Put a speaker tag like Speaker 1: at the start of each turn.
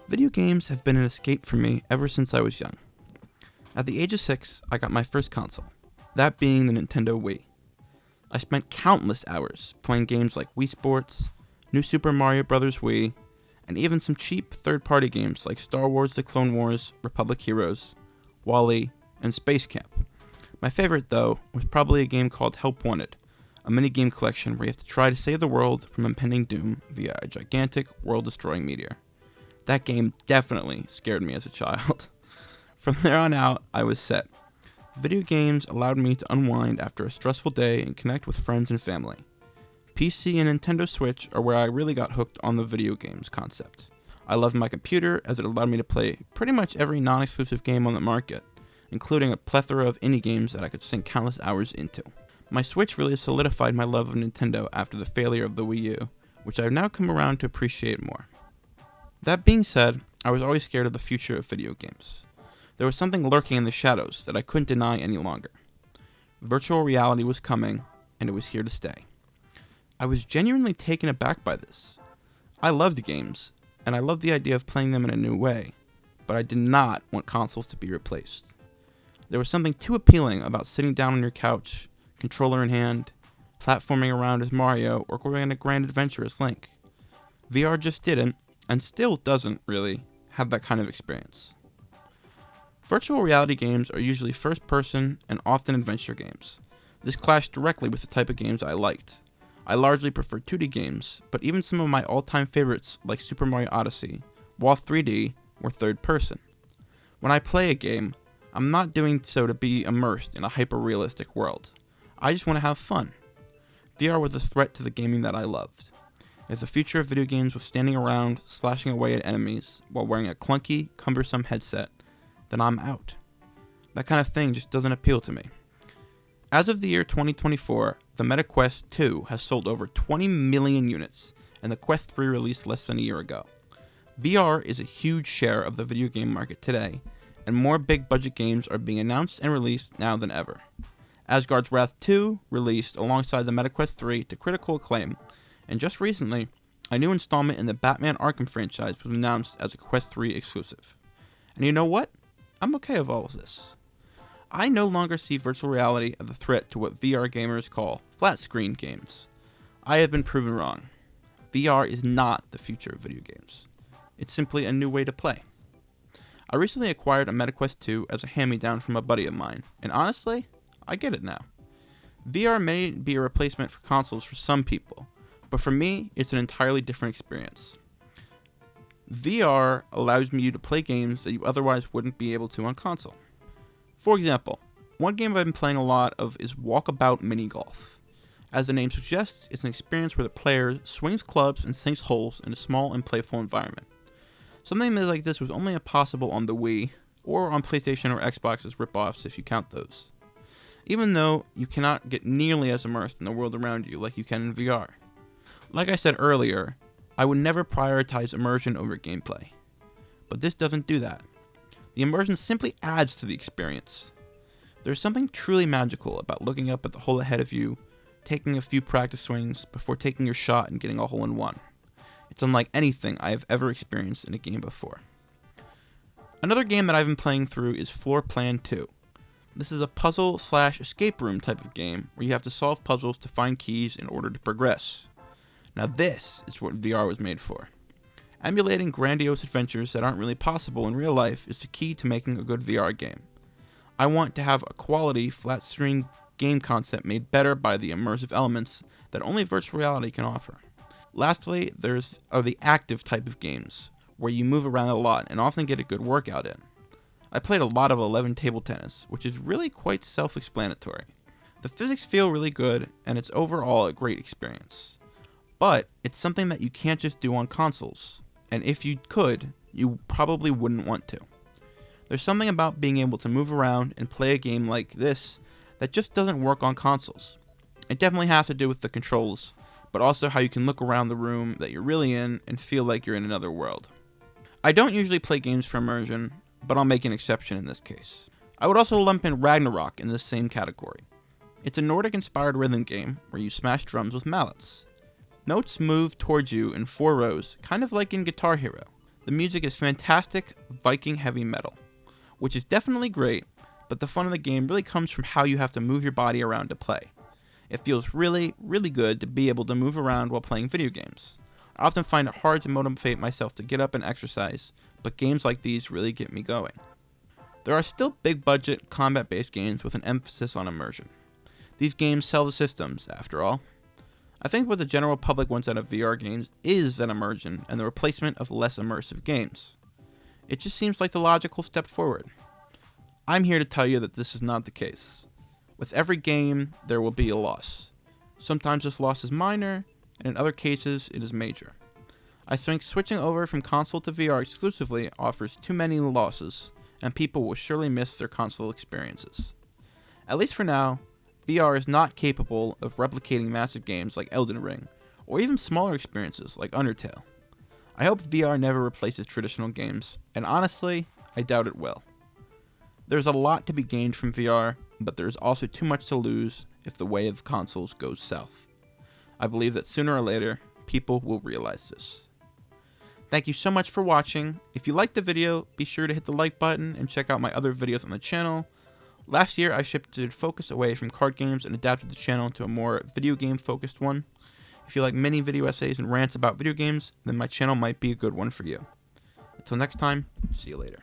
Speaker 1: Video games have been an escape for me ever since I was young. At the age of 6, I got my first console, that being the Nintendo Wii. I spent countless hours playing games like Wii Sports, New Super Mario Bros. Wii, and even some cheap third-party games like Star Wars The Clone Wars, Republic Heroes, Wall-E, and Space Camp. My favorite, though, was probably a game called Help Wanted, a mini-game collection where you have to try to save the world from impending doom via a gigantic, world-destroying meteor. That game definitely scared me as a child. From there on out, I was set. Video games allowed me to unwind after a stressful day and connect with friends and family. PC and Nintendo Switch are where I really got hooked on the video games concept. I loved my computer as it allowed me to play pretty much every non-exclusive game on the market, including a plethora of indie games that I could sink countless hours into. My Switch really solidified my love of Nintendo after the failure of the Wii U, which I've now come around to appreciate more. That being said, I was always scared of the future of video games. There was something lurking in the shadows that I couldn't deny any longer. Virtual reality was coming, and it was here to stay. I was genuinely taken aback by this. I loved games, and I loved the idea of playing them in a new way, but I did not want consoles to be replaced. There was something too appealing about sitting down on your couch, controller in hand, platforming around as Mario, or going on a grand adventure as Link. VR just didn't, and still doesn't really, have that kind of experience. Virtual reality games are usually first-person and often adventure games. This clashed directly with the type of games I liked. I largely prefer 2D games, but even some of my all-time favorites like Super Mario Odyssey, while 3D, were third-person. When I play a game, I'm not doing so to be immersed in a hyper-realistic world. I just want to have fun. VR was a threat to the gaming that I loved. If the future of video games was standing around, slashing away at enemies, while wearing a clunky, cumbersome headset, then I'm out. That kind of thing just doesn't appeal to me. As of the year 2024, the Meta Quest 2 has sold over 20 million units, and the Quest 3 released less than a year ago. VR is a huge share of the video game market today, and more big-budget games are being announced and released now than ever. Asgard's Wrath 2 released alongside the Meta Quest 3 to critical acclaim, and just recently, a new installment in the Batman Arkham franchise was announced as a Quest 3 exclusive. And you know what? I'm okay with all of this. I no longer see virtual reality as a threat to what VR gamers call flat-screen games. I have been proven wrong. VR is not the future of video games. It's simply a new way to play. I recently acquired a MetaQuest 2 as a hand-me-down from a buddy of mine, and honestly, I get it now. VR may be a replacement for consoles for some people, but for me, it's an entirely different experience. VR allows me to play games that you otherwise wouldn't be able to on console. For example, one game I've been playing a lot of is Walkabout Mini Golf. As the name suggests, it's an experience where the player swings clubs and sinks holes in a small and playful environment. Something like this was only possible on the Wii, or on PlayStation or Xbox's rip-offs if you count those. Even though you cannot get nearly as immersed in the world around you like you can in VR. Like I said earlier, I would never prioritize immersion over gameplay. But this doesn't do that. The immersion simply adds to the experience. There's something truly magical about looking up at the hole ahead of you, taking a few practice swings before taking your shot and getting a hole in one. It's unlike anything I have ever experienced in a game before. Another game that I've been playing through is Floor Plan 2. This is a puzzle/escape room type of game where you have to solve puzzles to find keys in order to progress. Now this is what VR was made for. Emulating grandiose adventures that aren't really possible in real life is the key to making a good VR game. I want to have a quality, flat-screen game concept made better by the immersive elements that only virtual reality can offer. Lastly, there's the active type of games, where you move around a lot and often get a good workout in. I played a lot of 11 table tennis, which is really quite self-explanatory. The physics feel really good, and it's overall a great experience. But it's something that you can't just do on consoles, and if you could, you probably wouldn't want to. There's something about being able to move around and play a game like this that just doesn't work on consoles. It definitely has to do with the controls, but also how you can look around the room that you're really in and feel like you're in another world. I don't usually play games for immersion, but I'll make an exception in this case. I would also lump in Ragnarock in this same category. It's a Nordic-inspired rhythm game where you smash drums with mallets. Notes move towards you in 4 rows, kind of like in Guitar Hero. The music is fantastic Viking heavy metal, which is definitely great, but the fun of the game really comes from how you have to move your body around to play. It feels really, really good to be able to move around while playing video games. I often find it hard to motivate myself to get up and exercise, but games like these really get me going. There are still big budget, combat based games with an emphasis on immersion. These games sell the systems, after all. I think what the general public wants out of VR games is that immersion and the replacement of less immersive games. It just seems like the logical step forward. I'm here to tell you that this is not the case. With every game, there will be a loss. Sometimes this loss is minor, and in other cases, it is major. I think switching over from console to VR exclusively offers too many losses, and people will surely miss their console experiences. At least for now, VR is not capable of replicating massive games like Elden Ring, or even smaller experiences like Undertale. I hope VR never replaces traditional games, and honestly, I doubt it will. There's a lot to be gained from VR, but there's also too much to lose if the way of consoles goes south. I believe that sooner or later, people will realize this. Thank you so much for watching. If you liked the video, be sure to hit the like button and check out my other videos on the channel. Last year, I shifted focus away from card games and adapted the channel to a more video game focused one. If you like mini video essays and rants about video games, then my channel might be a good one for you. Until next time, see you later.